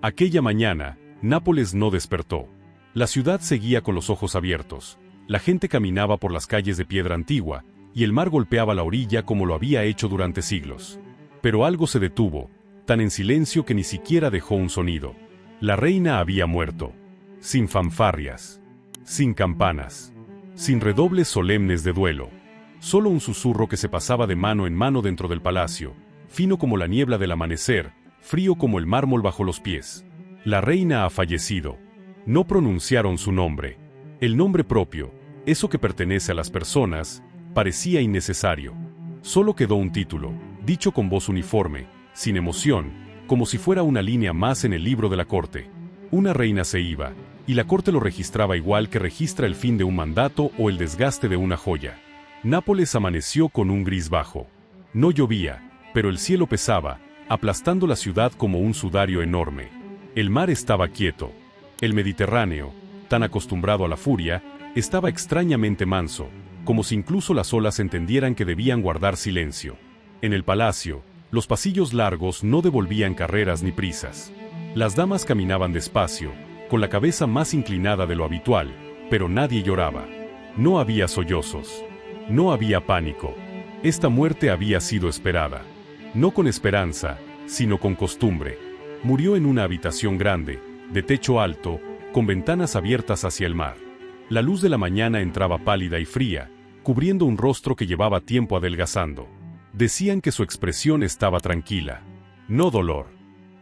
Aquella mañana, Nápoles no despertó. La ciudad seguía con los ojos abiertos, la gente caminaba por las calles de piedra antigua, y el mar golpeaba la orilla como lo había hecho durante siglos. Pero algo se detuvo, tan en silencio que ni siquiera dejó un sonido. La reina había muerto. Sin fanfarrias, sin campanas, sin redobles solemnes de duelo. Solo un susurro que se pasaba de mano en mano dentro del palacio, fino como la niebla del amanecer, frío como el mármol bajo los pies. La reina ha fallecido. No pronunciaron su nombre. El nombre propio, eso que pertenece a las personas, parecía innecesario. Solo quedó un título, dicho con voz uniforme, sin emoción, como si fuera una línea más en el libro de la corte. Una reina se iba, y la corte lo registraba igual que registra el fin de un mandato o el desgaste de una joya. Nápoles amaneció con un gris bajo. No llovía, pero el cielo pesaba, aplastando la ciudad como un sudario enorme. El mar estaba quieto. El Mediterráneo, tan acostumbrado a la furia, estaba extrañamente manso, como si incluso las olas entendieran que debían guardar silencio. En el palacio, los pasillos largos no devolvían carreras ni prisas. Las damas caminaban despacio, con la cabeza más inclinada de lo habitual, pero nadie lloraba. No había sollozos. No había pánico. Esta muerte había sido esperada. No con esperanza, sino con costumbre. Murió en una habitación grande, de techo alto, con ventanas abiertas hacia el mar. La luz de la mañana entraba pálida y fría, cubriendo un rostro que llevaba tiempo adelgazando. Decían que su expresión estaba tranquila. No dolor.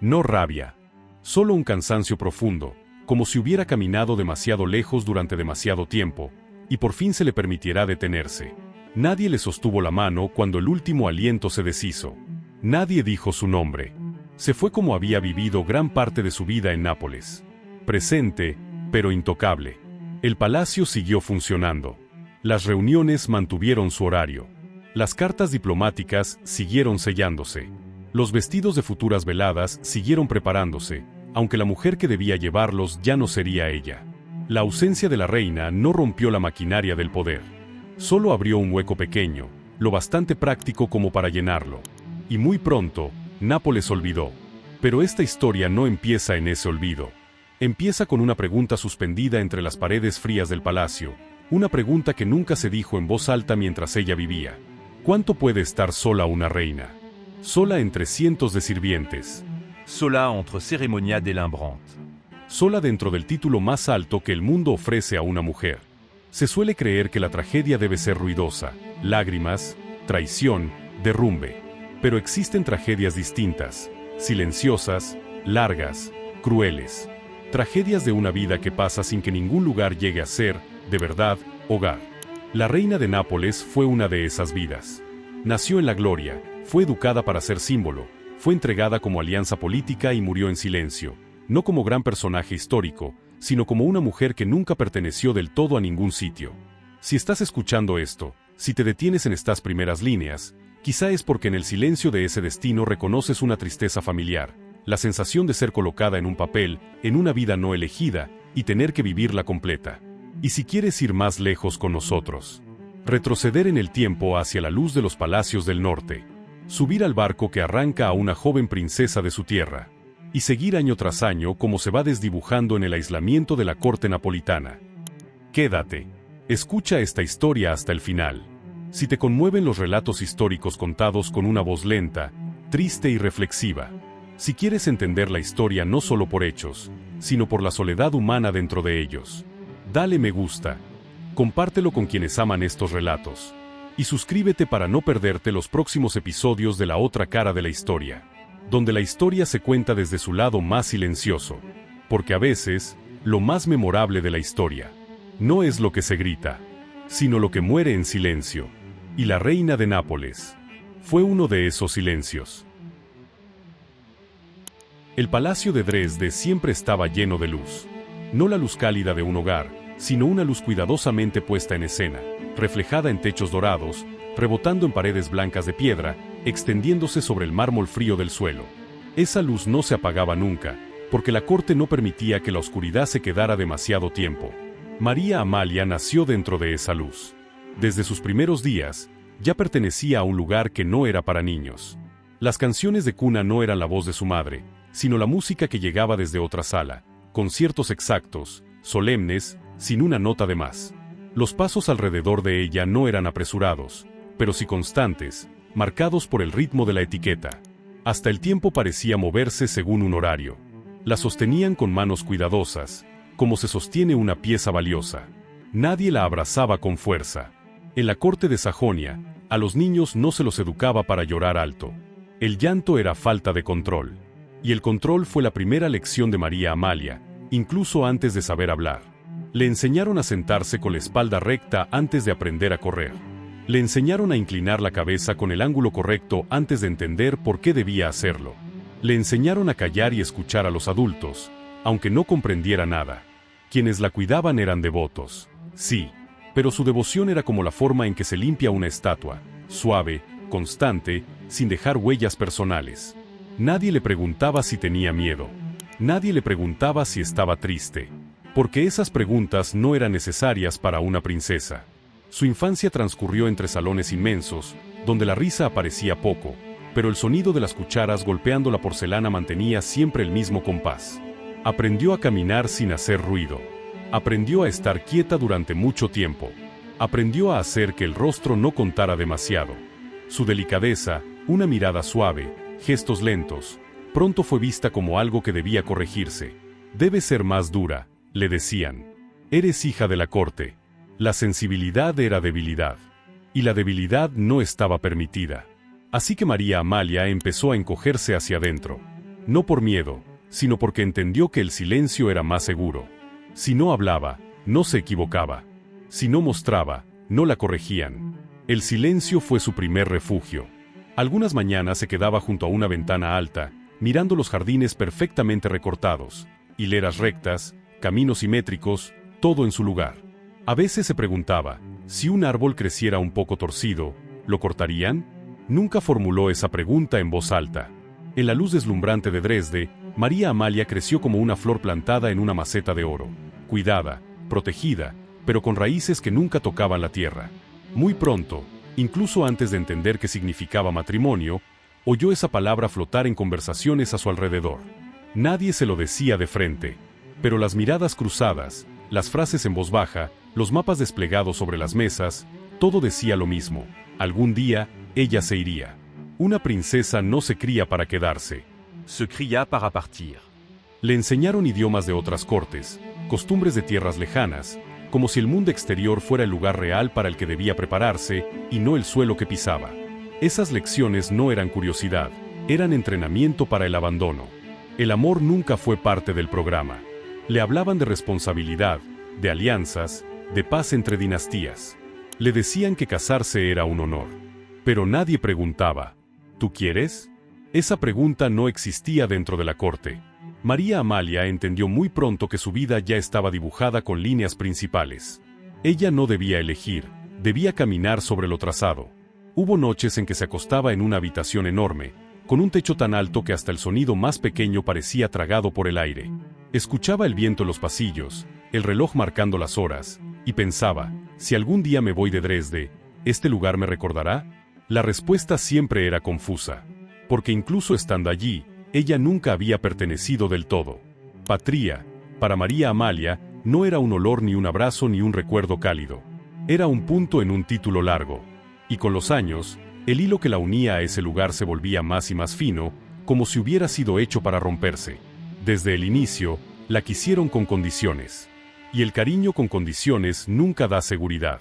No rabia. Solo un cansancio profundo, como si hubiera caminado demasiado lejos durante demasiado tiempo, y por fin se le permitiera detenerse. Nadie le sostuvo la mano cuando el último aliento se deshizo. Nadie dijo su nombre. Se fue como había vivido gran parte de su vida en Nápoles. Presente, pero intocable. El palacio siguió funcionando. Las reuniones mantuvieron su horario. Las cartas diplomáticas siguieron sellándose. Los vestidos de futuras veladas siguieron preparándose, aunque la mujer que debía llevarlos ya no sería ella. La ausencia de la reina no rompió la maquinaria del poder. Solo abrió un hueco pequeño, lo bastante práctico como para llenarlo. Y muy pronto, Nápoles olvidó. Pero esta historia no empieza en ese olvido. Empieza con una pregunta suspendida entre las paredes frías del palacio, una pregunta que nunca se dijo en voz alta mientras ella vivía. ¿Cuánto puede estar sola una reina? Sola entre cientos de sirvientes. Sola entre cérémonies délimbrantes. Sola dentro del título más alto que el mundo ofrece a una mujer. Se suele creer que la tragedia debe ser ruidosa, lágrimas, traición, derrumbe. Pero existen tragedias distintas, silenciosas, largas, crueles. Tragedias de una vida que pasa sin que ningún lugar llegue a ser, de verdad, hogar. La reina de Nápoles fue una de esas vidas. Nació en la gloria, fue educada para ser símbolo, fue entregada como alianza política y murió en silencio, no como gran personaje histórico, sino como una mujer que nunca perteneció del todo a ningún sitio. Si estás escuchando esto, si te detienes en estas primeras líneas, quizá es porque en el silencio de ese destino reconoces una tristeza familiar, la sensación de ser colocada en un papel, en una vida no elegida, y tener que vivirla completa. Y si quieres ir más lejos con nosotros, retroceder en el tiempo hacia la luz de los palacios del norte, subir al barco que arranca a una joven princesa de su tierra, y seguir año tras año como se va desdibujando en el aislamiento de la corte napolitana. Quédate. Escucha esta historia hasta el final. Si te conmueven los relatos históricos contados con una voz lenta, triste y reflexiva, si quieres entender la historia no solo por hechos, sino por la soledad humana dentro de ellos, dale me gusta, compártelo con quienes aman estos relatos, y suscríbete para no perderte los próximos episodios de La Otra Cara de la Historia, donde la historia se cuenta desde su lado más silencioso, porque a veces, lo más memorable de la historia, no es lo que se grita, sino lo que muere en silencio, y la reina de Nápoles fue uno de esos silencios. El palacio de Dresde siempre estaba lleno de luz. No la luz cálida de un hogar, sino una luz cuidadosamente puesta en escena, reflejada en techos dorados, rebotando en paredes blancas de piedra, extendiéndose sobre el mármol frío del suelo. Esa luz no se apagaba nunca, porque la corte no permitía que la oscuridad se quedara demasiado tiempo. María Amalia nació dentro de esa luz. Desde sus primeros días, ya pertenecía a un lugar que no era para niños. Las canciones de cuna no eran la voz de su madre, sino la música que llegaba desde otra sala, conciertos exactos, solemnes, sin una nota de más. Los pasos alrededor de ella no eran apresurados, pero sí constantes, marcados por el ritmo de la etiqueta. Hasta el tiempo parecía moverse según un horario. La sostenían con manos cuidadosas, como se sostiene una pieza valiosa. Nadie la abrazaba con fuerza. En la corte de Sajonia, a los niños no se los educaba para llorar alto. El llanto era falta de control. Y el control fue la primera lección de María Amalia, incluso antes de saber hablar. Le enseñaron a sentarse con la espalda recta antes de aprender a correr. Le enseñaron a inclinar la cabeza con el ángulo correcto antes de entender por qué debía hacerlo. Le enseñaron a callar y escuchar a los adultos, aunque no comprendiera nada. Quienes la cuidaban eran devotos, sí, pero su devoción era como la forma en que se limpia una estatua, suave, constante, sin dejar huellas personales. Nadie le preguntaba si tenía miedo. Nadie le preguntaba si estaba triste, porque esas preguntas no eran necesarias para una princesa. Su infancia transcurrió entre salones inmensos, donde la risa aparecía poco, pero el sonido de las cucharas golpeando la porcelana mantenía siempre el mismo compás. Aprendió a caminar sin hacer ruido. Aprendió a estar quieta durante mucho tiempo. Aprendió a hacer que el rostro no contara demasiado. Su delicadeza, una mirada suave, gestos lentos, pronto fue vista como algo que debía corregirse. Debe ser más dura, le decían. Eres hija de la corte. La sensibilidad era debilidad. Y la debilidad no estaba permitida. Así que María Amalia empezó a encogerse hacia adentro. No por miedo, sino porque entendió que el silencio era más seguro. Si no hablaba, no se equivocaba. Si no mostraba, no la corregían. El silencio fue su primer refugio. Algunas mañanas se quedaba junto a una ventana alta, mirando los jardines perfectamente recortados, hileras rectas, caminos simétricos, todo en su lugar. A veces se preguntaba, si un árbol creciera un poco torcido, ¿lo cortarían? Nunca formuló esa pregunta en voz alta. En la luz deslumbrante de Dresde, María Amalia creció como una flor plantada en una maceta de oro, cuidada, protegida, pero con raíces que nunca tocaban la tierra. Muy pronto, incluso antes de entender qué significaba matrimonio, oyó esa palabra flotar en conversaciones a su alrededor. Nadie se lo decía de frente, pero las miradas cruzadas, las frases en voz baja, los mapas desplegados sobre las mesas, todo decía lo mismo. Algún día, ella se iría. Una princesa no se cría para quedarse. Se cría para partir. Le enseñaron idiomas de otras cortes, costumbres de tierras lejanas, como si el mundo exterior fuera el lugar real para el que debía prepararse y no el suelo que pisaba. Esas lecciones no eran curiosidad, eran entrenamiento para el abandono. El amor nunca fue parte del programa. Le hablaban de responsabilidad, de alianzas, de paz entre dinastías. Le decían que casarse era un honor. Pero nadie preguntaba, ¿tú quieres? Esa pregunta no existía dentro de la corte. María Amalia entendió muy pronto que su vida ya estaba dibujada con líneas principales. Ella no debía elegir, debía caminar sobre lo trazado. Hubo noches en que se acostaba en una habitación enorme, con un techo tan alto que hasta el sonido más pequeño parecía tragado por el aire. Escuchaba el viento en los pasillos, el reloj marcando las horas, y pensaba, si algún día me voy de Dresde, ¿este lugar me recordará? La respuesta siempre era confusa, porque incluso estando allí, ella nunca había pertenecido del todo. Patria, para María Amalia, no era un olor ni un abrazo ni un recuerdo cálido. Era un punto en un título largo. Y con los años, el hilo que la unía a ese lugar se volvía más y más fino, como si hubiera sido hecho para romperse. Desde el inicio, la quisieron con condiciones. Y el cariño con condiciones nunca da seguridad.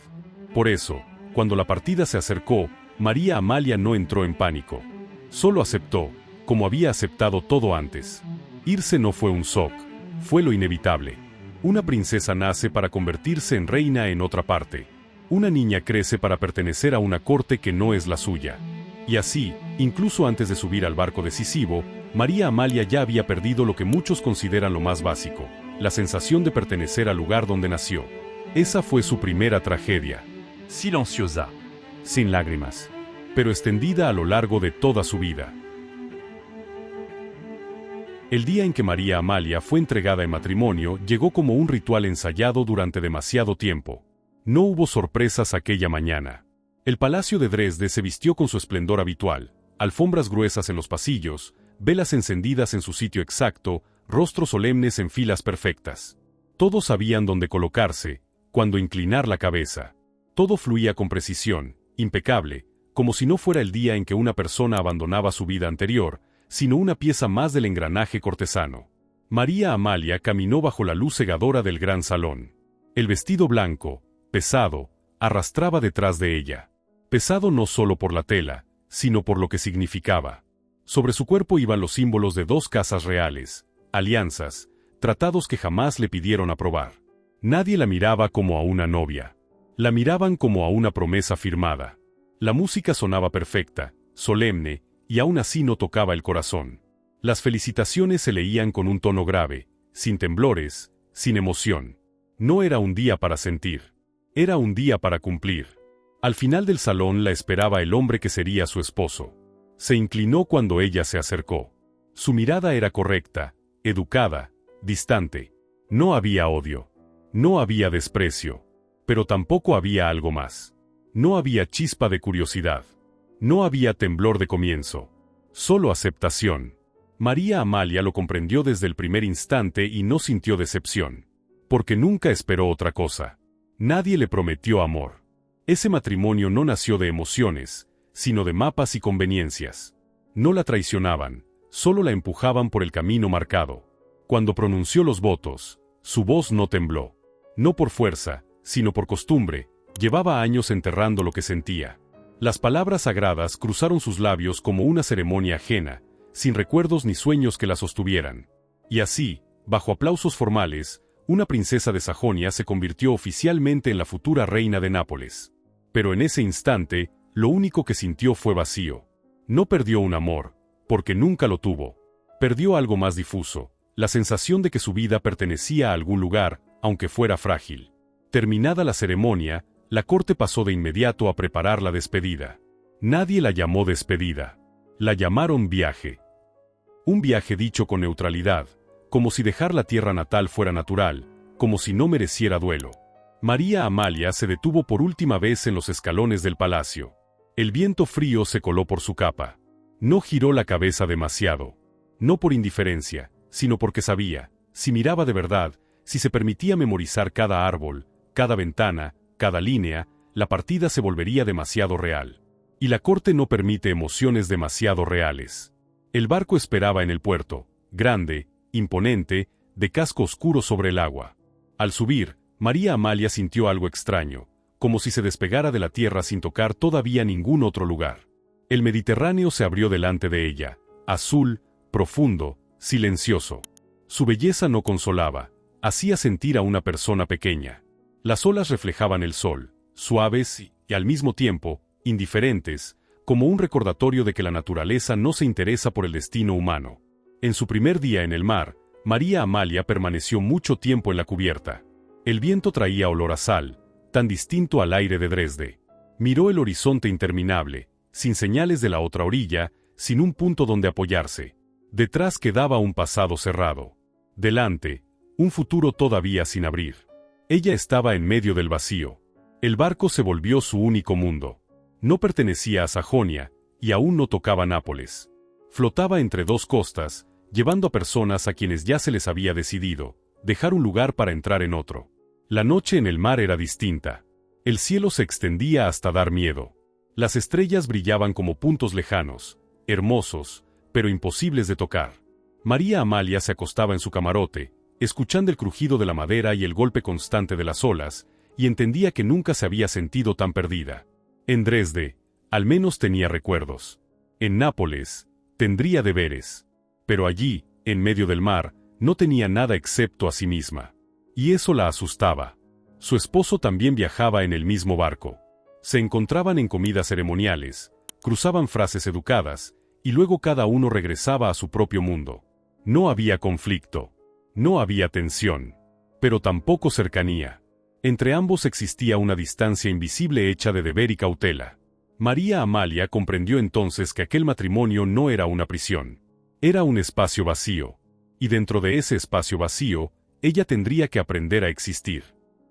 Por eso, cuando la partida se acercó, María Amalia no entró en pánico. Solo aceptó, como había aceptado todo antes. Irse no fue un shock, fue lo inevitable. Una princesa nace para convertirse en reina en otra parte. Una niña crece para pertenecer a una corte que no es la suya. Y así, incluso antes de subir al barco decisivo, María Amalia ya había perdido lo que muchos consideran lo más básico, la sensación de pertenecer al lugar donde nació. Esa fue su primera tragedia. Silenciosa. Sin lágrimas, pero extendida a lo largo de toda su vida. El día en que María Amalia fue entregada en matrimonio llegó como un ritual ensayado durante demasiado tiempo. No hubo sorpresas aquella mañana. El palacio de Dresde se vistió con su esplendor habitual, alfombras gruesas en los pasillos, velas encendidas en su sitio exacto, rostros solemnes en filas perfectas. Todos sabían dónde colocarse, cuándo inclinar la cabeza. Todo fluía con precisión, impecable, como si no fuera el día en que una persona abandonaba su vida anterior, sino una pieza más del engranaje cortesano. María Amalia caminó bajo la luz cegadora del gran salón. El vestido blanco, pesado, arrastraba detrás de ella. Pesado no solo por la tela, sino por lo que significaba. Sobre su cuerpo iban los símbolos de 2 casas reales, alianzas, tratados que jamás le pidieron aprobar. Nadie la miraba como a una novia. La miraban como a una promesa firmada. La música sonaba perfecta, solemne, y aún así no tocaba el corazón. Las felicitaciones se leían con un tono grave, sin temblores, sin emoción. No era un día para sentir. Era un día para cumplir. Al final del salón la esperaba el hombre que sería su esposo. Se inclinó cuando ella se acercó. Su mirada era correcta, educada, distante. No había odio. No había desprecio. Pero tampoco había algo más. No había chispa de curiosidad. No había temblor de comienzo. Solo aceptación. María Amalia lo comprendió desde el primer instante y no sintió decepción. Porque nunca esperó otra cosa. Nadie le prometió amor. Ese matrimonio no nació de emociones, sino de mapas y conveniencias. No la traicionaban, solo la empujaban por el camino marcado. Cuando pronunció los votos, su voz no tembló. No por fuerza, sino por costumbre, llevaba años enterrando lo que sentía. Las palabras sagradas cruzaron sus labios como una ceremonia ajena, sin recuerdos ni sueños que la sostuvieran. Y así, bajo aplausos formales, una princesa de Sajonia se convirtió oficialmente en la futura reina de Nápoles. Pero en ese instante, lo único que sintió fue vacío. No perdió un amor, porque nunca lo tuvo. Perdió algo más difuso, la sensación de que su vida pertenecía a algún lugar, aunque fuera frágil. Terminada la ceremonia, la corte pasó de inmediato a preparar la despedida. Nadie la llamó despedida. La llamaron viaje. Un viaje dicho con neutralidad, como si dejar la tierra natal fuera natural, como si no mereciera duelo. María Amalia se detuvo por última vez en los escalones del palacio. El viento frío se coló por su capa. No giró la cabeza demasiado. No por indiferencia, sino porque sabía, si miraba de verdad, si se permitía memorizar cada árbol, cada ventana, cada línea, la partida se volvería demasiado real. Y la corte no permite emociones demasiado reales. El barco esperaba en el puerto, grande, imponente, de casco oscuro sobre el agua. Al subir, María Amalia sintió algo extraño, como si se despegara de la tierra sin tocar todavía ningún otro lugar. El Mediterráneo se abrió delante de ella, azul, profundo, silencioso. Su belleza no consolaba, hacía sentir a una persona pequeña. Las olas reflejaban el sol, suaves y al mismo tiempo, indiferentes, como un recordatorio de que la naturaleza no se interesa por el destino humano. En su primer día en el mar, María Amalia permaneció mucho tiempo en la cubierta. El viento traía olor a sal, tan distinto al aire de Dresde. Miró el horizonte interminable, sin señales de la otra orilla, sin un punto donde apoyarse. Detrás quedaba un pasado cerrado. Delante, un futuro todavía sin abrir. Ella estaba en medio del vacío. El barco se volvió su único mundo. No pertenecía a Sajonia, y aún no tocaba Nápoles. Flotaba entre 2 costas, llevando a personas a quienes ya se les había decidido dejar un lugar para entrar en otro. La noche en el mar era distinta. El cielo se extendía hasta dar miedo. Las estrellas brillaban como puntos lejanos, hermosos, pero imposibles de tocar. María Amalia se acostaba en su camarote, escuchando el crujido de la madera y el golpe constante de las olas, y entendía que nunca se había sentido tan perdida. En Dresde, al menos tenía recuerdos. En Nápoles, tendría deberes. Pero allí, en medio del mar, no tenía nada excepto a sí misma. Y eso la asustaba. Su esposo también viajaba en el mismo barco. Se encontraban en comidas ceremoniales, cruzaban frases educadas, y luego cada uno regresaba a su propio mundo. No había conflicto. No había tensión. Pero tampoco cercanía. Entre ambos existía una distancia invisible hecha de deber y cautela. María Amalia comprendió entonces que aquel matrimonio no era una prisión. Era un espacio vacío. Y dentro de ese espacio vacío, ella tendría que aprender a existir.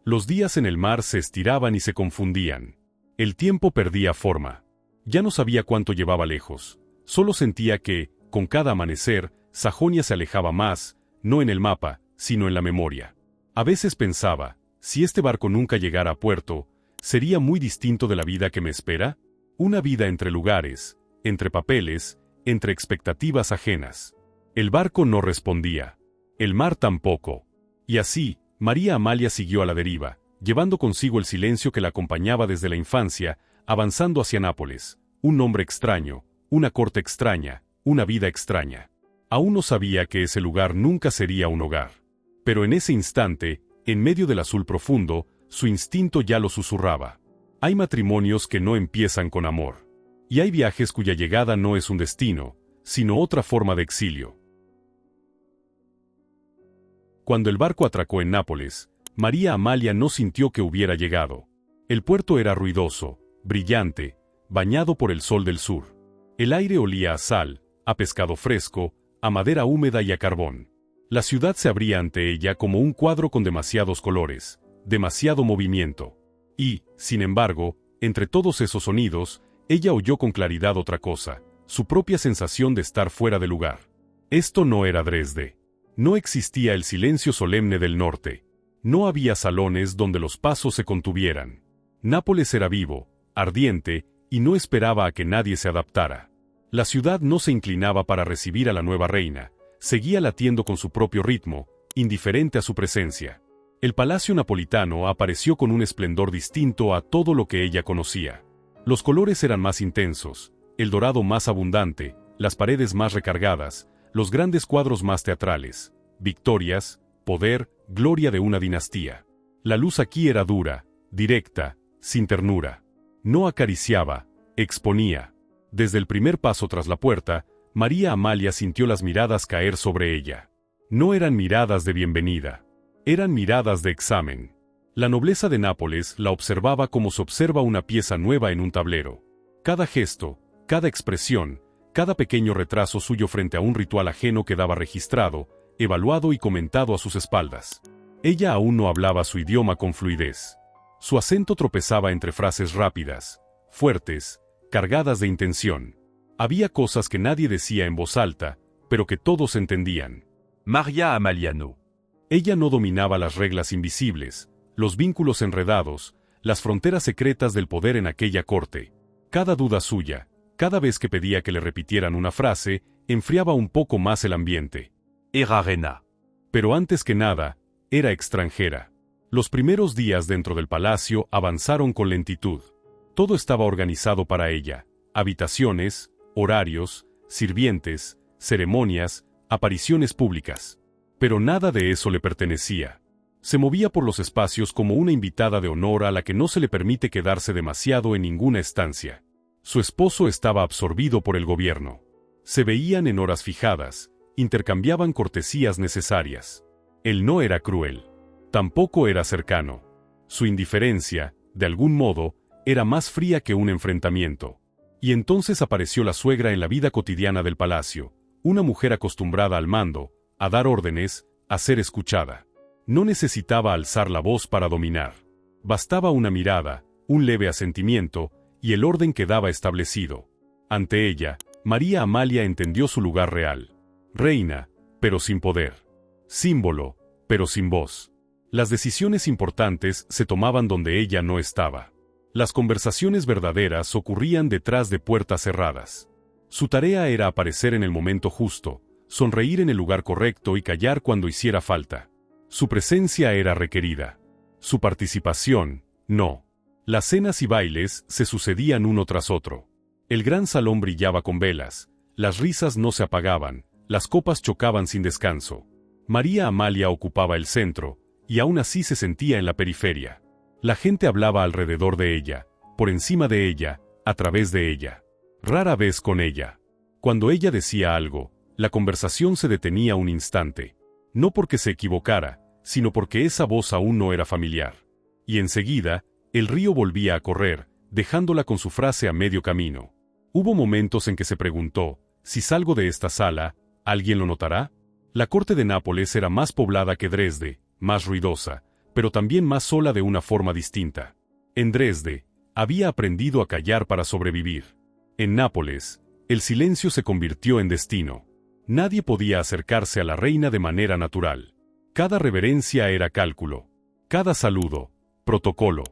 Los días en el mar se estiraban y se confundían. El tiempo perdía forma. Ya no sabía cuánto llevaba lejos. Solo sentía que, con cada amanecer, Sajonia se alejaba más, no en el mapa, sino en la memoria. A veces pensaba, si este barco nunca llegara a puerto, ¿sería muy distinto de la vida que me espera? Una vida entre lugares, entre papeles, entre expectativas ajenas. El barco no respondía. El mar tampoco. Y así, María Amalia siguió a la deriva, llevando consigo el silencio que la acompañaba desde la infancia, avanzando hacia Nápoles, un nombre extraño, una corte extraña, una vida extraña. Aún no sabía que ese lugar nunca sería un hogar. Pero en ese instante, en medio del azul profundo, su instinto ya lo susurraba. Hay matrimonios que no empiezan con amor. Y hay viajes cuya llegada no es un destino, sino otra forma de exilio. Cuando el barco atracó en Nápoles, María Amalia no sintió que hubiera llegado. El puerto era ruidoso, brillante, bañado por el sol del sur. El aire olía a sal, a pescado fresco, a madera húmeda y a carbón. La ciudad se abría ante ella como un cuadro con demasiados colores, demasiado movimiento. Y, sin embargo, entre todos esos sonidos, ella oyó con claridad otra cosa, su propia sensación de estar fuera de lugar. Esto no era Dresde. No existía el silencio solemne del norte. No había salones donde los pasos se contuvieran. Nápoles era vivo, ardiente, y no esperaba a que nadie se adaptara. La ciudad no se inclinaba para recibir a la nueva reina, seguía latiendo con su propio ritmo, indiferente a su presencia. El palacio napolitano apareció con un esplendor distinto a todo lo que ella conocía. Los colores eran más intensos, el dorado más abundante, las paredes más recargadas, los grandes cuadros más teatrales, victorias, poder, gloria de una dinastía. La luz aquí era dura, directa, sin ternura. No acariciaba, exponía. Desde el primer paso tras la puerta, María Amalia sintió las miradas caer sobre ella. No eran miradas de bienvenida. Eran miradas de examen. La nobleza de Nápoles la observaba como se observa una pieza nueva en un tablero. Cada gesto, cada expresión, cada pequeño retraso suyo frente a un ritual ajeno quedaba registrado, evaluado y comentado a sus espaldas. Ella aún no hablaba su idioma con fluidez. Su acento tropezaba entre frases rápidas, fuertes, cargadas de intención. Había cosas que nadie decía en voz alta, pero que todos entendían. Maria Amaliano. Ella no dominaba las reglas invisibles, los vínculos enredados, las fronteras secretas del poder en aquella corte. Cada duda suya, cada vez que pedía que le repitieran una frase, enfriaba un poco más el ambiente. Era reina. Pero antes que nada, era extranjera. Los primeros días dentro del palacio avanzaron con lentitud. Todo estaba organizado para ella: habitaciones, horarios, sirvientes, ceremonias, apariciones públicas. Pero nada de eso le pertenecía. Se movía por los espacios como una invitada de honor a la que no se le permite quedarse demasiado en ninguna estancia. Su esposo estaba absorbido por el gobierno. Se veían en horas fijadas, intercambiaban cortesías necesarias. Él no era cruel. Tampoco era cercano. Su indiferencia, de algún modo, era más fría que un enfrentamiento. Y entonces apareció la suegra en la vida cotidiana del palacio, una mujer acostumbrada al mando, a dar órdenes, a ser escuchada. No necesitaba alzar la voz para dominar. Bastaba una mirada, un leve asentimiento, y el orden quedaba establecido. Ante ella, María Amalia entendió su lugar real. Reina, pero sin poder. Símbolo, pero sin voz. Las decisiones importantes se tomaban donde ella no estaba. Las conversaciones verdaderas ocurrían detrás de puertas cerradas. Su tarea era aparecer en el momento justo, sonreír en el lugar correcto y callar cuando hiciera falta. Su presencia era requerida. Su participación, no. Las cenas y bailes se sucedían uno tras otro. El gran salón brillaba con velas, las risas no se apagaban, las copas chocaban sin descanso. María Amalia ocupaba el centro, y aún así se sentía en la periferia. La gente hablaba alrededor de ella, por encima de ella, a través de ella. Rara vez con ella. Cuando ella decía algo, la conversación se detenía un instante. No porque se equivocara, sino porque esa voz aún no era familiar. Y enseguida, el río volvía a correr, dejándola con su frase a medio camino. Hubo momentos en que se preguntó, si salgo de esta sala, ¿alguien lo notará? La corte de Nápoles era más poblada que Dresde, más ruidosa, pero también más sola de una forma distinta. En Dresde, había aprendido a callar para sobrevivir. En Nápoles, El silencio se convirtió en destino. Nadie podía acercarse a la reina de manera natural. Cada reverencia era cálculo. Cada saludo, protocolo.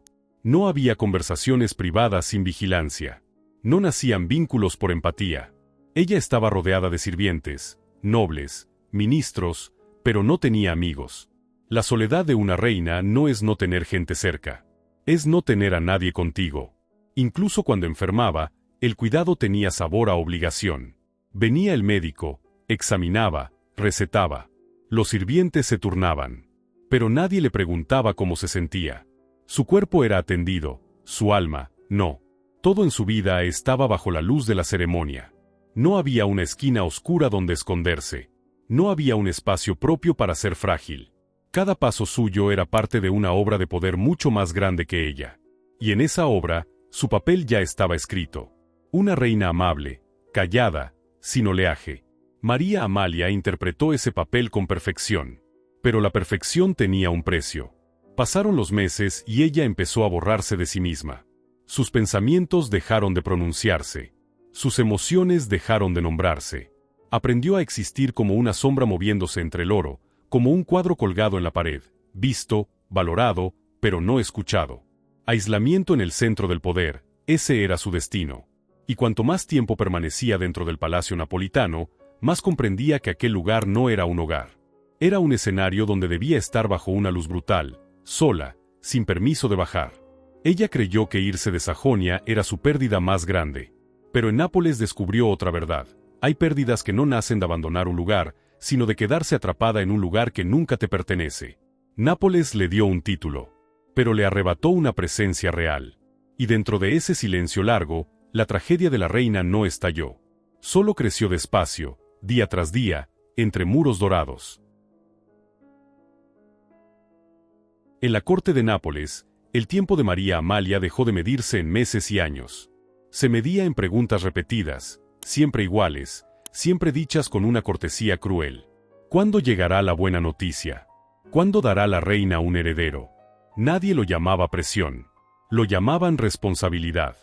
No había conversaciones privadas sin vigilancia. No nacían vínculos por empatía. Ella estaba rodeada de sirvientes, nobles, ministros, pero no tenía amigos. La soledad de una reina no es no tener gente cerca. Es no tener a nadie contigo. Incluso cuando enfermaba, el cuidado tenía sabor a obligación. Venía el médico, examinaba, recetaba. Los sirvientes se turnaban. Pero nadie le preguntaba cómo se sentía. Su cuerpo era atendido, su alma, no. Todo en su vida estaba bajo la luz de la ceremonia. No había una esquina oscura donde esconderse. No había un espacio propio para ser frágil. Cada paso suyo era parte de una obra de poder mucho más grande que ella. Y en esa obra, su papel ya estaba escrito. Una reina amable, callada, sin oleaje. María Amalia interpretó ese papel con perfección. Pero la perfección tenía un precio. Pasaron los meses y ella empezó a borrarse de sí misma. Sus pensamientos dejaron de pronunciarse. Sus emociones dejaron de nombrarse. Aprendió a existir como una sombra moviéndose entre el oro, como un cuadro colgado en la pared, visto, valorado, pero no escuchado. Aislamiento en el centro del poder, ese era su destino. Y cuanto más tiempo permanecía dentro del palacio napolitano, más comprendía que aquel lugar no era un hogar. Era un escenario donde debía estar bajo una luz brutal, sola, sin permiso de bajar. Ella creyó que irse de Sajonia era su pérdida más grande. Pero en Nápoles descubrió otra verdad. Hay pérdidas que no nacen de abandonar un lugar, sino de quedarse atrapada en un lugar que nunca te pertenece. Nápoles le dio un título, pero le arrebató una presencia real. Y dentro de ese silencio largo, la tragedia de la reina no estalló. Solo creció despacio, día tras día, entre muros dorados. En la corte de Nápoles, el tiempo de María Amalia dejó de medirse en meses y años. Se medía en preguntas repetidas, siempre iguales, siempre dichas con una cortesía cruel. ¿Cuándo llegará la buena noticia? ¿Cuándo dará la reina un heredero? Nadie lo llamaba presión. Lo llamaban responsabilidad.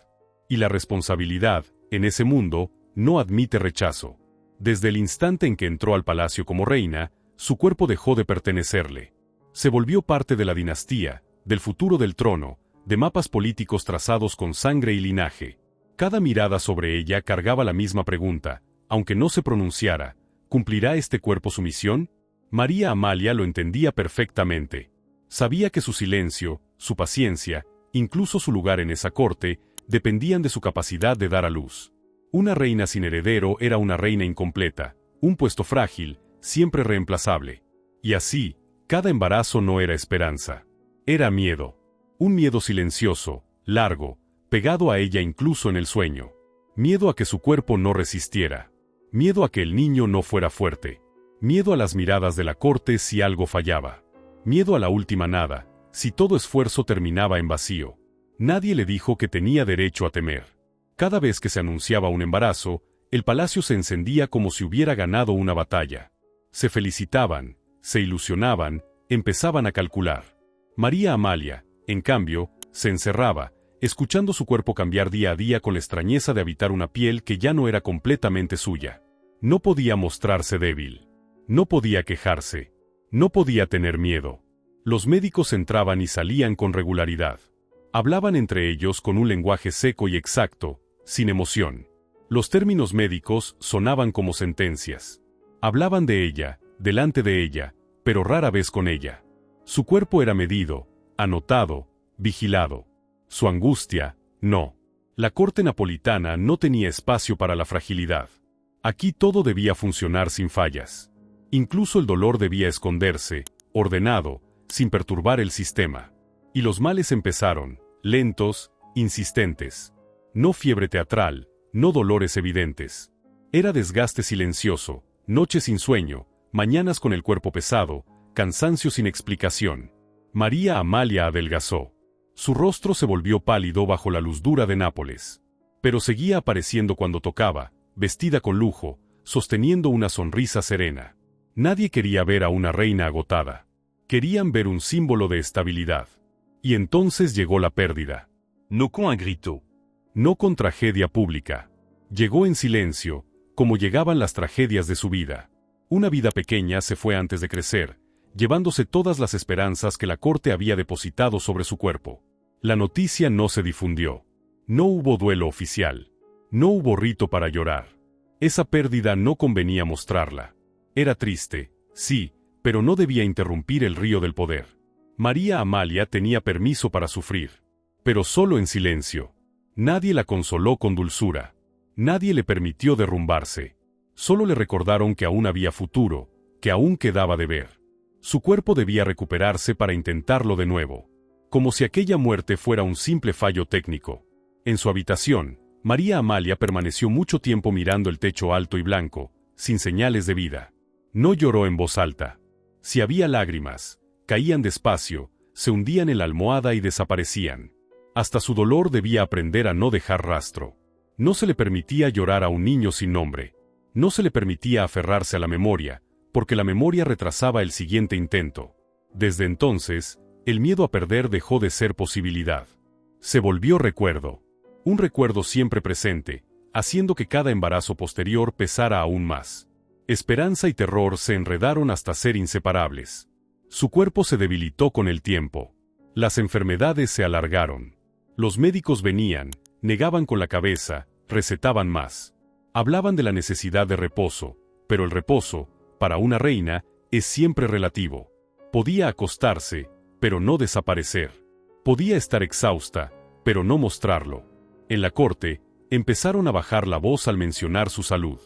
Y la responsabilidad, en ese mundo, no admite rechazo. Desde el instante en que entró al palacio como reina, su cuerpo dejó de pertenecerle. Se volvió parte de la dinastía, del futuro del trono, de mapas políticos trazados con sangre y linaje. Cada mirada sobre ella cargaba la misma pregunta, aunque no se pronunciara: ¿cumplirá este cuerpo su misión? María Amalia lo entendía perfectamente. Sabía que su silencio, su paciencia, incluso su lugar en esa corte, dependían de su capacidad de dar a luz. Una reina sin heredero era una reina incompleta, un puesto frágil, siempre reemplazable. Y así, cada embarazo no era esperanza. Era miedo. Un miedo silencioso, largo, pegado a ella incluso en el sueño. Miedo a que su cuerpo no resistiera. Miedo a que el niño no fuera fuerte. Miedo a las miradas de la corte si algo fallaba. Miedo a la última nada, si todo esfuerzo terminaba en vacío. Nadie le dijo que tenía derecho a temer. Cada vez que se anunciaba un embarazo, el palacio se encendía como si hubiera ganado una batalla. Se felicitaban, se ilusionaban, empezaban a calcular. María Amalia, en cambio, se encerraba, escuchando su cuerpo cambiar día a día con la extrañeza de habitar una piel que ya no era completamente suya. No podía mostrarse débil. No podía quejarse. No podía tener miedo. Los médicos entraban y salían con regularidad. Hablaban entre ellos con un lenguaje seco y exacto, sin emoción. Los términos médicos sonaban como sentencias. Hablaban de ella, delante de ella, pero rara vez con ella. Su cuerpo era medido, anotado, vigilado. Su angustia, no. La corte napolitana no tenía espacio para la fragilidad. Aquí todo debía funcionar sin fallas. Incluso el dolor debía esconderse, ordenado, sin perturbar el sistema. Y los males empezaron, lentos, insistentes. No fiebre teatral, no dolores evidentes. Era desgaste silencioso, noches sin sueño, mañanas con el cuerpo pesado, cansancio sin explicación. María Amalia adelgazó. Su rostro se volvió pálido bajo la luz dura de Nápoles. Pero seguía apareciendo cuando tocaba, vestida con lujo, sosteniendo una sonrisa serena. Nadie quería ver a una reina agotada. Querían ver un símbolo de estabilidad. Y entonces llegó la pérdida. No con un grito. No con tragedia pública. Llegó en silencio, como llegaban las tragedias de su vida. Una vida pequeña se fue antes de crecer, llevándose todas las esperanzas que la corte había depositado sobre su cuerpo. La noticia no se difundió. No hubo duelo oficial. No hubo rito para llorar. Esa pérdida no convenía mostrarla. Era triste, sí, pero no debía interrumpir el río del poder. María Amalia tenía permiso para sufrir, pero solo en silencio. Nadie la consoló con dulzura. Nadie le permitió derrumbarse. Solo le recordaron que aún había futuro, que aún quedaba de ver. Su cuerpo debía recuperarse para intentarlo de nuevo. Como si aquella muerte fuera un simple fallo técnico. En su habitación, María Amalia permaneció mucho tiempo mirando el techo alto y blanco, sin señales de vida. No lloró en voz alta. Si había lágrimas, caían despacio, se hundían en la almohada y desaparecían. Hasta su dolor debía aprender a no dejar rastro. No se le permitía llorar a un niño sin nombre. No se le permitía aferrarse a la memoria, porque la memoria retrasaba el siguiente intento. Desde entonces, el miedo a perder dejó de ser posibilidad. Se volvió recuerdo. Un recuerdo siempre presente, haciendo que cada embarazo posterior pesara aún más. Esperanza y terror se enredaron hasta ser inseparables. Su cuerpo se debilitó con el tiempo. Las enfermedades se alargaron. Los médicos venían, negaban con la cabeza, recetaban más. Hablaban de la necesidad de reposo, pero el reposo, para una reina, es siempre relativo. Podía acostarse, pero no desaparecer. Podía estar exhausta, pero no mostrarlo. En la corte, empezaron a bajar la voz al mencionar su salud.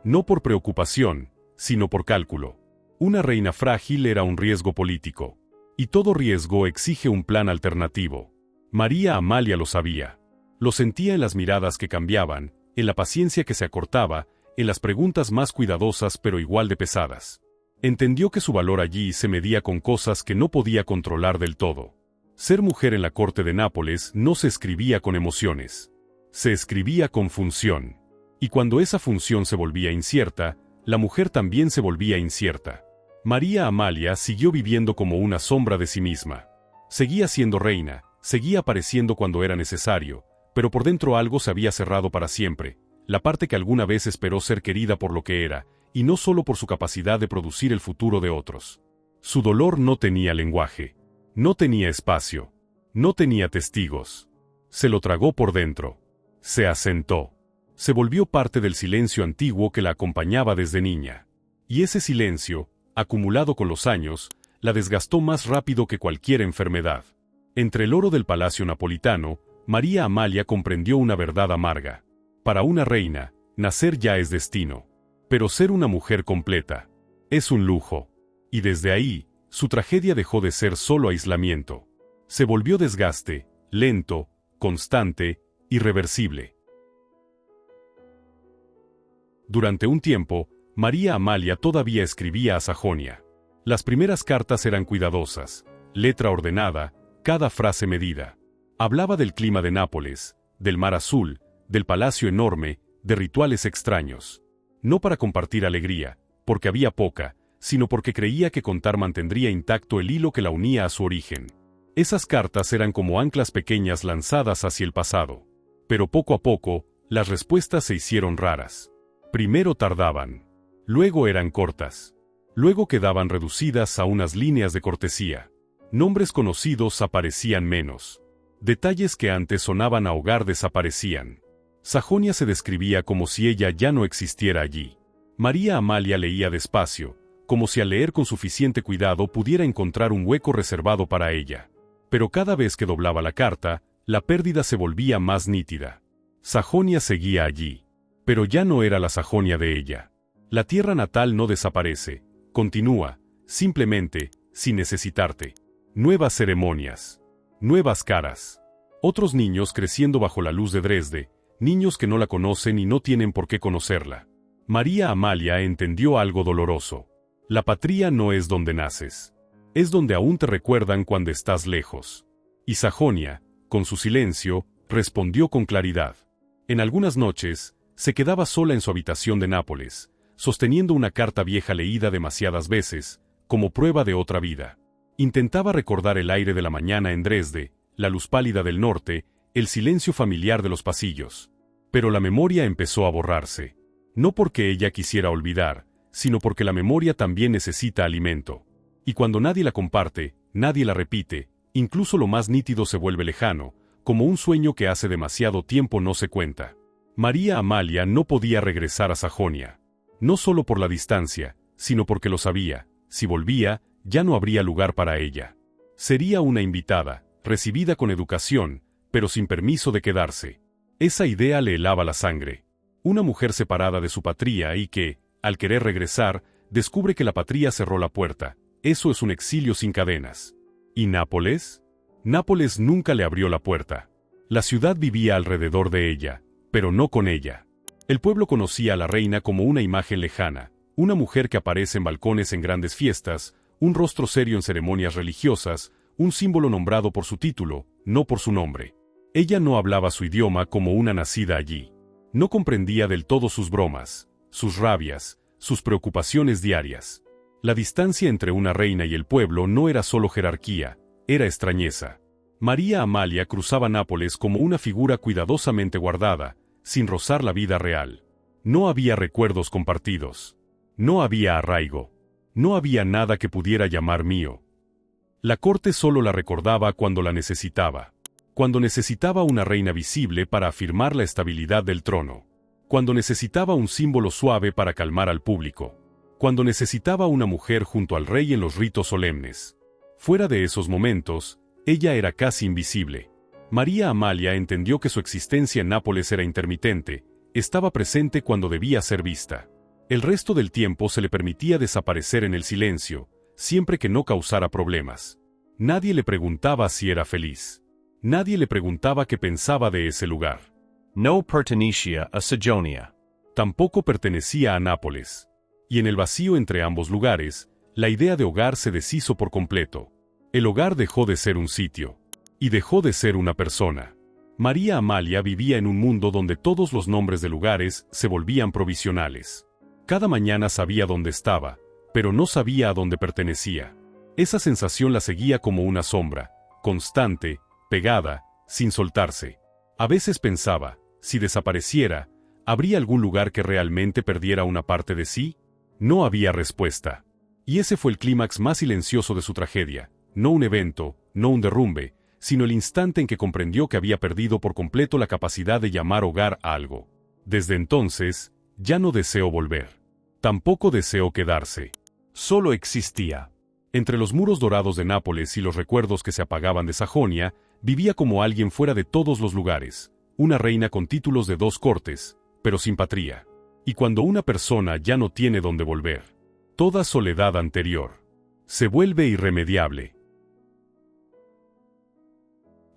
No por preocupación, sino por cálculo. Una reina frágil era un riesgo político. Y todo riesgo exige un plan alternativo. María Amalia lo sabía. Lo sentía en las miradas que cambiaban, en la paciencia que se acortaba, en las preguntas más cuidadosas pero igual de pesadas. Entendió que su valor allí se medía con cosas que no podía controlar del todo. Ser mujer en la corte de Nápoles no se escribía con emociones. Se escribía con función. Y cuando esa función se volvía incierta, la mujer también se volvía incierta. María Amalia siguió viviendo como una sombra de sí misma. Seguía siendo reina, seguía apareciendo cuando era necesario, pero por dentro algo se había cerrado para siempre, la parte que alguna vez esperó ser querida por lo que era, y no solo por su capacidad de producir el futuro de otros. Su dolor no tenía lenguaje, no tenía espacio, no tenía testigos. Se lo tragó por dentro. Se asentó. Se volvió parte del silencio antiguo que la acompañaba desde niña. Y ese silencio, acumulado con los años, la desgastó más rápido que cualquier enfermedad. Entre el oro del palacio napolitano, María Amalia comprendió una verdad amarga. Para una reina, nacer ya es destino. Pero ser una mujer completa es un lujo. Y desde ahí, su tragedia dejó de ser solo aislamiento. Se volvió desgaste, lento, constante, irreversible. Durante un tiempo, María Amalia todavía escribía a Sajonia. Las primeras cartas eran cuidadosas, letra ordenada, cada frase medida. Hablaba del clima de Nápoles, del mar azul, del palacio enorme, de rituales extraños. No para compartir alegría, porque había poca, sino porque creía que contar mantendría intacto el hilo que la unía a su origen. Esas cartas eran como anclas pequeñas lanzadas hacia el pasado. Pero poco a poco, las respuestas se hicieron raras. Primero tardaban. Luego eran cortas. Luego quedaban reducidas a unas líneas de cortesía. Nombres conocidos aparecían menos. Detalles que antes sonaban a hogar desaparecían. Sajonia se describía como si ella ya no existiera allí. María Amalia leía despacio, como si al leer con suficiente cuidado pudiera encontrar un hueco reservado para ella. Pero cada vez que doblaba la carta, la pérdida se volvía más nítida. Sajonia seguía allí. Pero ya no era la Sajonia de ella. La tierra natal no desaparece, continúa, simplemente, sin necesitarte. Nuevas ceremonias. Nuevas caras. Otros niños creciendo bajo la luz de Dresde, niños que no la conocen y no tienen por qué conocerla. María Amalia entendió algo doloroso. La patria no es donde naces. Es donde aún te recuerdan cuando estás lejos. Y Sajonia, con su silencio, respondió con claridad. En algunas noches, se quedaba sola en su habitación de Nápoles, sosteniendo una carta vieja leída demasiadas veces, como prueba de otra vida. Intentaba recordar el aire de la mañana en Dresde, la luz pálida del norte, el silencio familiar de los pasillos. Pero la memoria empezó a borrarse. No porque ella quisiera olvidar, sino porque la memoria también necesita alimento. Y cuando nadie la comparte, nadie la repite, incluso lo más nítido se vuelve lejano, como un sueño que hace demasiado tiempo no se cuenta. María Amalia no podía regresar a Sajonia. No solo por la distancia, sino porque lo sabía, si volvía, ya no habría lugar para ella. Sería una invitada, recibida con educación, pero sin permiso de quedarse. Esa idea le helaba la sangre. Una mujer separada de su patria y que, al querer regresar, descubre que la patria cerró la puerta. Eso es un exilio sin cadenas. ¿Y Nápoles? Nápoles nunca le abrió la puerta. La ciudad vivía alrededor de ella, pero no con ella. El pueblo conocía a la reina como una imagen lejana, una mujer que aparece en balcones en grandes fiestas, un rostro serio en ceremonias religiosas, un símbolo nombrado por su título, no por su nombre. Ella no hablaba su idioma como una nacida allí. No comprendía del todo sus bromas, sus rabias, sus preocupaciones diarias. La distancia entre una reina y el pueblo no era solo jerarquía, era extrañeza. María Amalia cruzaba Nápoles como una figura cuidadosamente guardada, sin rozar la vida real. No había recuerdos compartidos. No había arraigo. No había nada que pudiera llamar mío. La corte solo la recordaba cuando la necesitaba. Cuando necesitaba una reina visible para afirmar la estabilidad del trono. Cuando necesitaba un símbolo suave para calmar al público. Cuando necesitaba una mujer junto al rey en los ritos solemnes. Fuera de esos momentos, ella era casi invisible. María Amalia entendió que su existencia en Nápoles era intermitente, estaba presente cuando debía ser vista. El resto del tiempo se le permitía desaparecer en el silencio, siempre que no causara problemas. Nadie le preguntaba si era feliz. Nadie le preguntaba qué pensaba de ese lugar. No pertenecia a Sajonia. Tampoco pertenecía a Nápoles. Y en el vacío entre ambos lugares, la idea de hogar se deshizo por completo. El hogar dejó de ser un sitio. Y dejó de ser una persona. María Amalia vivía en un mundo donde todos los nombres de lugares se volvían provisionales. Cada mañana sabía dónde estaba, pero no sabía a dónde pertenecía. Esa sensación la seguía como una sombra, constante, pegada, sin soltarse. A veces pensaba, si desapareciera, ¿habría algún lugar que realmente perdiera una parte de sí? No había respuesta. Y ese fue el clímax más silencioso de su tragedia, no un evento, no un derrumbe, sino el instante en que comprendió que había perdido por completo la capacidad de llamar hogar a algo. Desde entonces, ya no deseó volver. Tampoco deseó quedarse. Solo existía. Entre los muros dorados de Nápoles y los recuerdos que se apagaban de Sajonia, vivía como alguien fuera de todos los lugares, una reina con títulos de dos cortes, pero sin patria. Y cuando una persona ya no tiene dónde volver, toda soledad anterior se vuelve irremediable.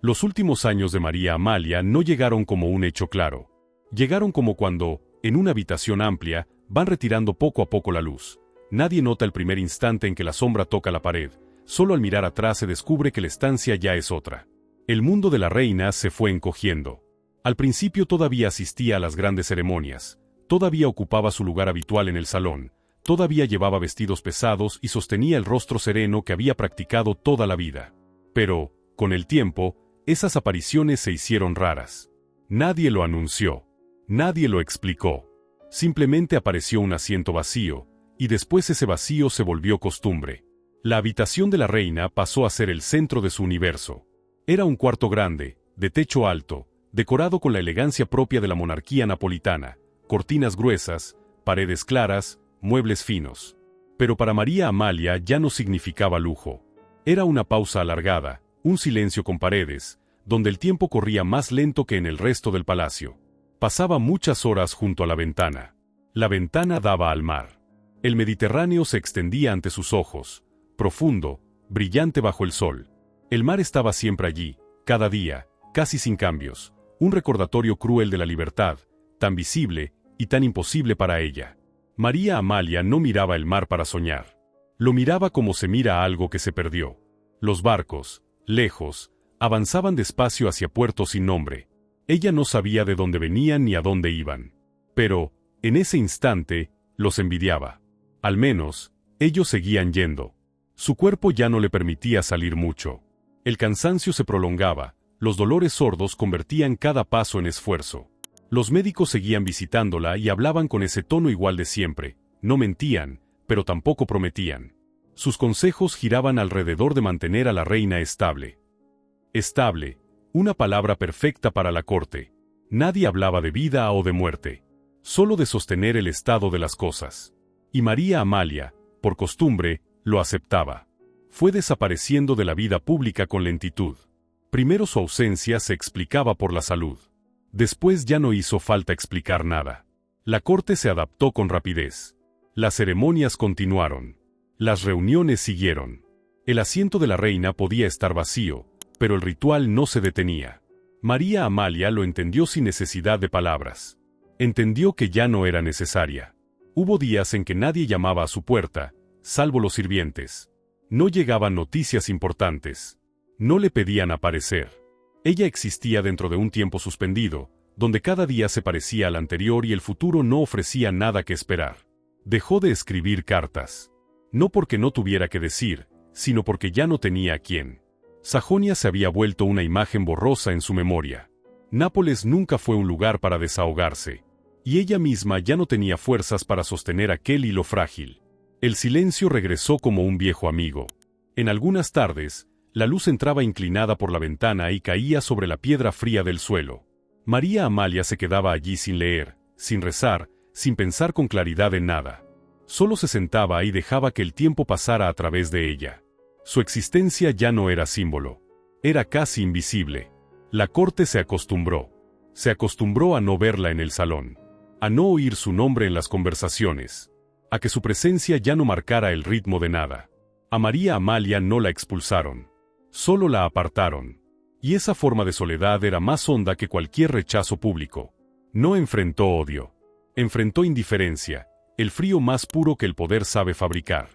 Los últimos años de María Amalia no llegaron como un hecho claro. Llegaron como cuando, en una habitación amplia, van retirando poco a poco la luz. Nadie nota el primer instante en que la sombra toca la pared, solo al mirar atrás se descubre que la estancia ya es otra. El mundo de la reina se fue encogiendo. Al principio todavía asistía a las grandes ceremonias, todavía ocupaba su lugar habitual en el salón, todavía llevaba vestidos pesados y sostenía el rostro sereno que había practicado toda la vida. Pero, con el tiempo, esas apariciones se hicieron raras. Nadie lo anunció. Nadie lo explicó. Simplemente apareció un asiento vacío, y después ese vacío se volvió costumbre. La habitación de la reina pasó a ser el centro de su universo. Era un cuarto grande, de techo alto, decorado con la elegancia propia de la monarquía napolitana, cortinas gruesas, paredes claras, muebles finos. Pero para María Amalia ya no significaba lujo. Era una pausa alargada, un silencio con paredes, donde el tiempo corría más lento que en el resto del palacio. Pasaba muchas horas junto a la ventana. La ventana daba al mar. El Mediterráneo se extendía ante sus ojos, profundo, brillante bajo el sol. El mar estaba siempre allí, cada día, casi sin cambios, un recordatorio cruel de la libertad, tan visible y tan imposible para ella. María Amalia no miraba el mar para soñar. Lo miraba como se mira a algo que se perdió. Los barcos, lejos, avanzaban despacio hacia puertos sin nombre. Ella no sabía de dónde venían ni a dónde iban. Pero, en ese instante, los envidiaba. Al menos, ellos seguían yendo. Su cuerpo ya no le permitía salir mucho. El cansancio se prolongaba, los dolores sordos convertían cada paso en esfuerzo. Los médicos seguían visitándola y hablaban con ese tono igual de siempre, no mentían, pero tampoco prometían. Sus consejos giraban alrededor de mantener a la reina estable. Estable, una palabra perfecta para la corte. Nadie hablaba de vida o de muerte, solo de sostener el estado de las cosas. Y María Amalia, por costumbre, lo aceptaba. Fue desapareciendo de la vida pública con lentitud. Primero su ausencia se explicaba por la salud. Después ya no hizo falta explicar nada. La corte se adaptó con rapidez. Las ceremonias continuaron. Las reuniones siguieron. El asiento de la reina podía estar vacío, pero el ritual no se detenía. María Amalia lo entendió sin necesidad de palabras. Entendió que ya no era necesaria. Hubo días en que nadie llamaba a su puerta, salvo los sirvientes. No llegaban noticias importantes. No le pedían aparecer. Ella existía dentro de un tiempo suspendido, donde cada día se parecía al anterior y el futuro no ofrecía nada que esperar. Dejó de escribir cartas. No porque no tuviera que decir, sino porque ya no tenía a quién. Sajonia se había vuelto una imagen borrosa en su memoria. Nápoles nunca fue un lugar para desahogarse. Y ella misma ya no tenía fuerzas para sostener aquel hilo frágil. El silencio regresó como un viejo amigo. En algunas tardes, la luz entraba inclinada por la ventana y caía sobre la piedra fría del suelo. María Amalia se quedaba allí sin leer, sin rezar, sin pensar con claridad en nada. Solo se sentaba y dejaba que el tiempo pasara a través de ella. Su existencia ya no era símbolo. Era casi invisible. La corte se acostumbró. Se acostumbró a no verla en el salón. A no oír su nombre en las conversaciones. A que su presencia ya no marcara el ritmo de nada. A María Amalia no la expulsaron. Solo la apartaron. Y esa forma de soledad era más honda que cualquier rechazo público. No enfrentó odio. Enfrentó indiferencia, el frío más puro que el poder sabe fabricar.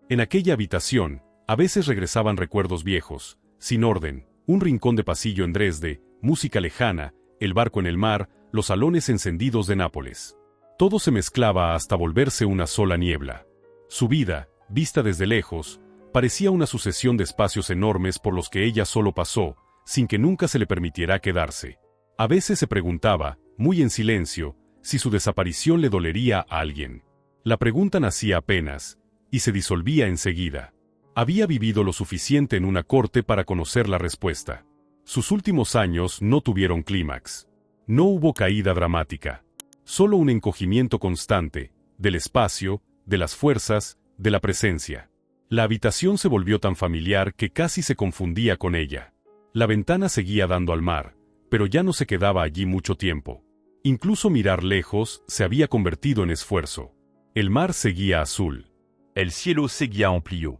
En aquella habitación, a veces regresaban recuerdos viejos, sin orden, un rincón de pasillo en Dresde, música lejana, el barco en el mar, los salones encendidos de Nápoles. Todo se mezclaba hasta volverse una sola niebla. Su vida, vista desde lejos, parecía una sucesión de espacios enormes por los que ella solo pasó, sin que nunca se le permitiera quedarse. A veces se preguntaba, muy en silencio, si su desaparición le dolería a alguien. La pregunta nacía apenas, y se disolvía enseguida. Había vivido lo suficiente en una corte para conocer la respuesta. Sus últimos años no tuvieron clímax. No hubo caída dramática. Solo un encogimiento constante, del espacio, de las fuerzas, de la presencia. La habitación se volvió tan familiar que casi se confundía con ella. La ventana seguía dando al mar, pero ya no se quedaba allí mucho tiempo. Incluso mirar lejos se había convertido en esfuerzo. El mar seguía azul. El cielo seguía en plié.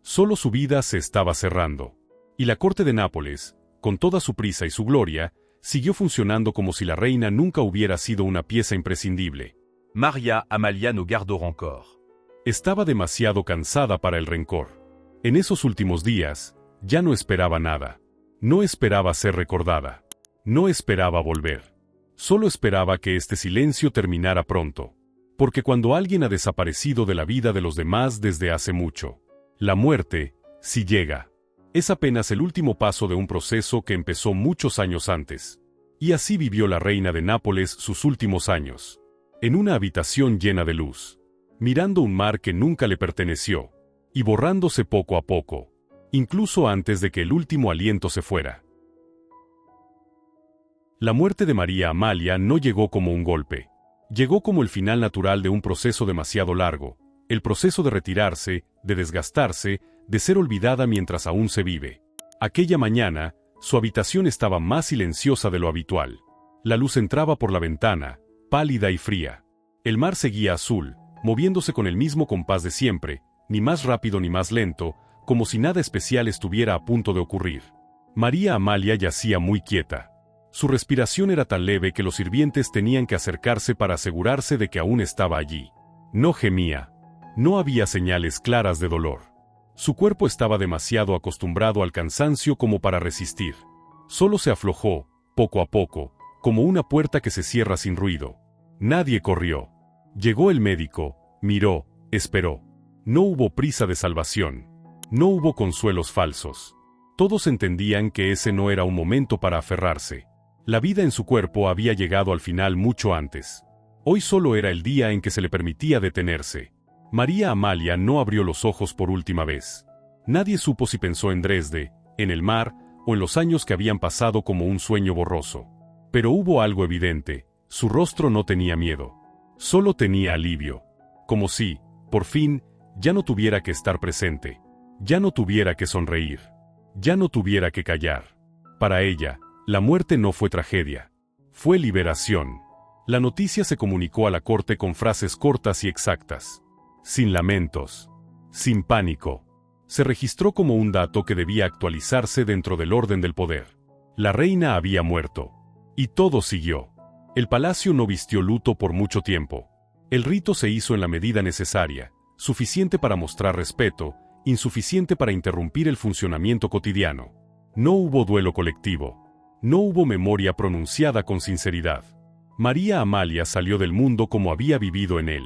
Solo su vida se estaba cerrando. Y la corte de Nápoles, con toda su prisa y su gloria, siguió funcionando como si la reina nunca hubiera sido una pieza imprescindible. Maria Amalia no gardó rancor. Estaba demasiado cansada para el rencor. En esos últimos días, ya no esperaba nada. No esperaba ser recordada. No esperaba volver. Solo esperaba que este silencio terminara pronto. Porque cuando alguien ha desaparecido de la vida de los demás desde hace mucho, la muerte, si llega, es apenas el último paso de un proceso que empezó muchos años antes. Y así vivió la reina de Nápoles sus últimos años. En una habitación llena de luz. Mirando un mar que nunca le perteneció. Y borrándose poco a poco. Incluso antes de que el último aliento se fuera. La muerte de María Amalia no llegó como un golpe. Llegó como el final natural de un proceso demasiado largo. El proceso de retirarse, de desgastarse, de ser olvidada mientras aún se vive. Aquella mañana, su habitación estaba más silenciosa de lo habitual. La luz entraba por la ventana, pálida y fría. El mar seguía azul, moviéndose con el mismo compás de siempre, ni más rápido ni más lento, como si nada especial estuviera a punto de ocurrir. María Amalia yacía muy quieta. Su respiración era tan leve que los sirvientes tenían que acercarse para asegurarse de que aún estaba allí. No gemía. No había señales claras de dolor. Su cuerpo estaba demasiado acostumbrado al cansancio como para resistir. Solo se aflojó, poco a poco, como una puerta que se cierra sin ruido. Nadie corrió. Llegó el médico, miró, esperó. No hubo prisa de salvación. No hubo consuelos falsos. Todos entendían que ese no era un momento para aferrarse. La vida en su cuerpo había llegado al final mucho antes. Hoy solo era el día en que se le permitía detenerse. María Amalia no abrió los ojos por última vez. Nadie supo si pensó en Dresde, en el mar, o en los años que habían pasado como un sueño borroso. Pero hubo algo evidente: su rostro no tenía miedo. Solo tenía alivio. Como si, por fin, ya no tuviera que estar presente. Ya no tuviera que sonreír. Ya no tuviera que callar. Para ella, la muerte no fue tragedia. Fue liberación. La noticia se comunicó a la corte con frases cortas y exactas. Sin lamentos. Sin pánico. Se registró como un dato que debía actualizarse dentro del orden del poder. La reina había muerto. Y todo siguió. El palacio no vistió luto por mucho tiempo. El rito se hizo en la medida necesaria, suficiente para mostrar respeto, insuficiente para interrumpir el funcionamiento cotidiano. No hubo duelo colectivo. No hubo memoria pronunciada con sinceridad. María Amalia salió del mundo como había vivido en él.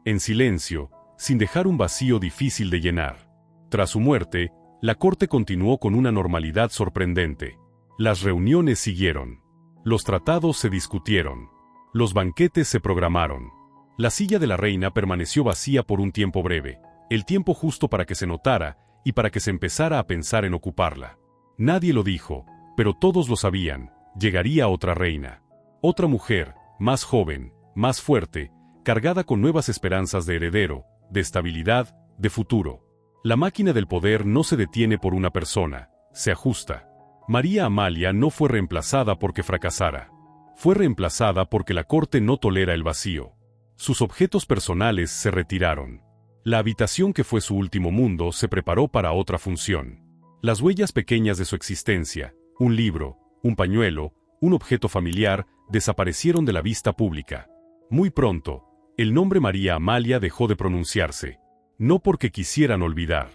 En silencio, sin dejar un vacío difícil de llenar. Tras su muerte, la corte continuó con una normalidad sorprendente. Las reuniones siguieron. Los tratados se discutieron. Los banquetes se programaron. La silla de la reina permaneció vacía por un tiempo breve, el tiempo justo para que se notara y para que se empezara a pensar en ocuparla. Nadie lo dijo, pero todos lo sabían: llegaría otra reina. Otra mujer, más joven, más fuerte, cargada con nuevas esperanzas de heredero, de estabilidad, de futuro. La máquina del poder no se detiene por una persona, se ajusta. María Amalia no fue reemplazada porque fracasara. Fue reemplazada porque la corte no tolera el vacío. Sus objetos personales se retiraron. La habitación que fue su último mundo se preparó para otra función. Las huellas pequeñas de su existencia, un libro, un pañuelo, un objeto familiar, desaparecieron de la vista pública. Muy pronto, el nombre María Amalia dejó de pronunciarse. No porque quisieran olvidar,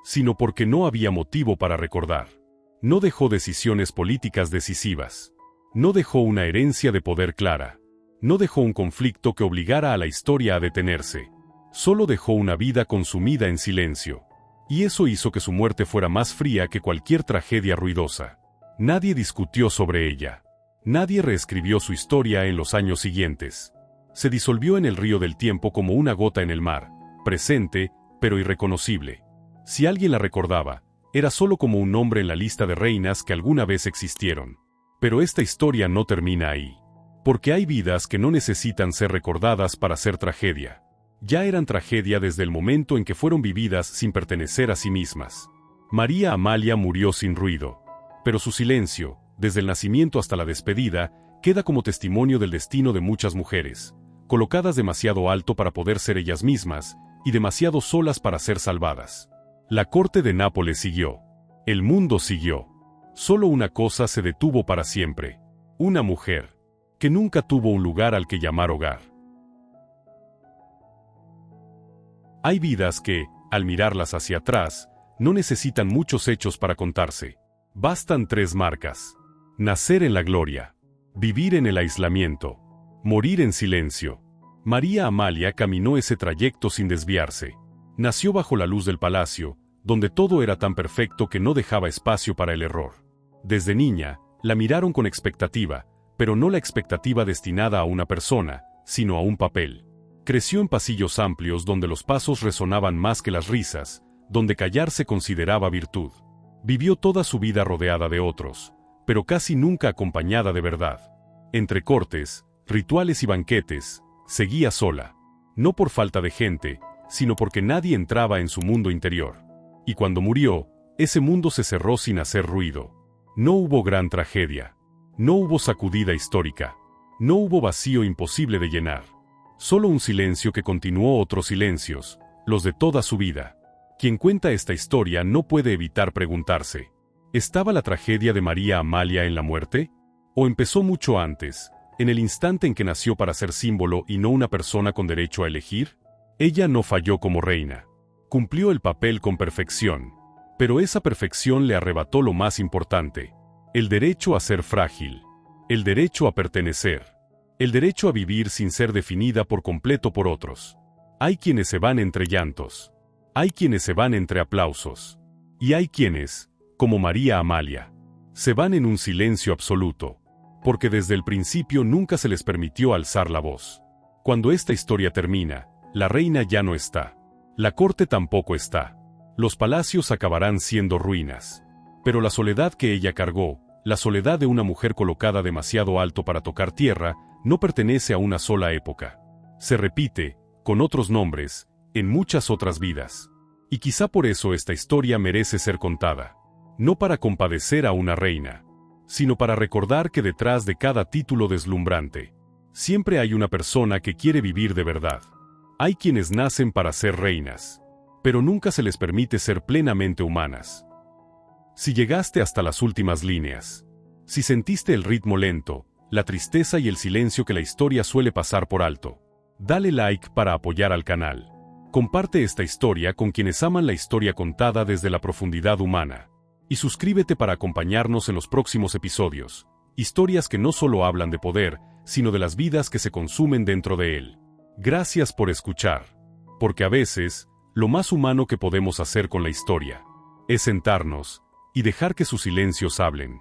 sino porque no había motivo para recordar. No dejó decisiones políticas decisivas. No dejó una herencia de poder clara. No dejó un conflicto que obligara a la historia a detenerse. Solo dejó una vida consumida en silencio. Y eso hizo que su muerte fuera más fría que cualquier tragedia ruidosa. Nadie discutió sobre ella. Nadie reescribió su historia en los años siguientes. Se disolvió en el río del tiempo como una gota en el mar, presente, pero irreconocible. Si alguien la recordaba, era solo como un nombre en la lista de reinas que alguna vez existieron. Pero esta historia no termina ahí. Porque hay vidas que no necesitan ser recordadas para ser tragedia. Ya eran tragedia desde el momento en que fueron vividas sin pertenecer a sí mismas. María Amalia murió sin ruido. Pero su silencio, desde el nacimiento hasta la despedida, queda como testimonio del destino de muchas mujeres, colocadas demasiado alto para poder ser ellas mismas, y demasiado solas para ser salvadas. La corte de Nápoles siguió. El mundo siguió. Solo una cosa se detuvo para siempre. Una mujer, que nunca tuvo un lugar al que llamar hogar. Hay vidas que, al mirarlas hacia atrás, no necesitan muchos hechos para contarse. Bastan 3 marcas. Nacer en la gloria. Vivir en el aislamiento. Morir en silencio. María Amalia caminó ese trayecto sin desviarse. Nació bajo la luz del palacio, donde todo era tan perfecto que no dejaba espacio para el error. Desde niña, la miraron con expectativa, pero no la expectativa destinada a una persona, sino a un papel. Creció en pasillos amplios donde los pasos resonaban más que las risas, donde callar se consideraba virtud. Vivió toda su vida rodeada de otros, pero casi nunca acompañada de verdad. Entre cortes, rituales y banquetes, seguía sola. No por falta de gente, sino porque nadie entraba en su mundo interior. Y cuando murió, ese mundo se cerró sin hacer ruido. No hubo gran tragedia. No hubo sacudida histórica. No hubo vacío imposible de llenar. Solo un silencio que continuó otros silencios, los de toda su vida. Quien cuenta esta historia no puede evitar preguntarse: ¿estaba la tragedia de María Amalia en la muerte? ¿O empezó mucho antes, en el instante en que nació para ser símbolo y no una persona con derecho a elegir? Ella no falló como reina. Cumplió el papel con perfección. Pero esa perfección le arrebató lo más importante: el derecho a ser frágil. El derecho a pertenecer. El derecho a vivir sin ser definida por completo por otros. Hay quienes se van entre llantos. Hay quienes se van entre aplausos. Y hay quienes, como María Amalia, se van en un silencio absoluto. porque desde el principio nunca se les permitió alzar la voz. Cuando esta historia termina, la reina ya no está. La corte tampoco está. Los palacios acabarán siendo ruinas. Pero la soledad que ella cargó, la soledad de una mujer colocada demasiado alto para tocar tierra, no pertenece a una sola época. Se repite, con otros nombres, en muchas otras vidas. Y quizá por eso esta historia merece ser contada. No para compadecer a una reina, sino para recordar que detrás de cada título deslumbrante, siempre hay una persona que quiere vivir de verdad. Hay quienes nacen para ser reinas, pero nunca se les permite ser plenamente humanas. Si llegaste hasta las últimas líneas, si sentiste el ritmo lento, la tristeza y el silencio que la historia suele pasar por alto, dale like para apoyar al canal. Comparte esta historia con quienes aman la historia contada desde la profundidad humana. Y suscríbete para acompañarnos en los próximos episodios. Historias que no solo hablan de poder, sino de las vidas que se consumen dentro de él. Gracias por escuchar. Porque a veces, lo más humano que podemos hacer con la historia es sentarnos y dejar que sus silencios hablen.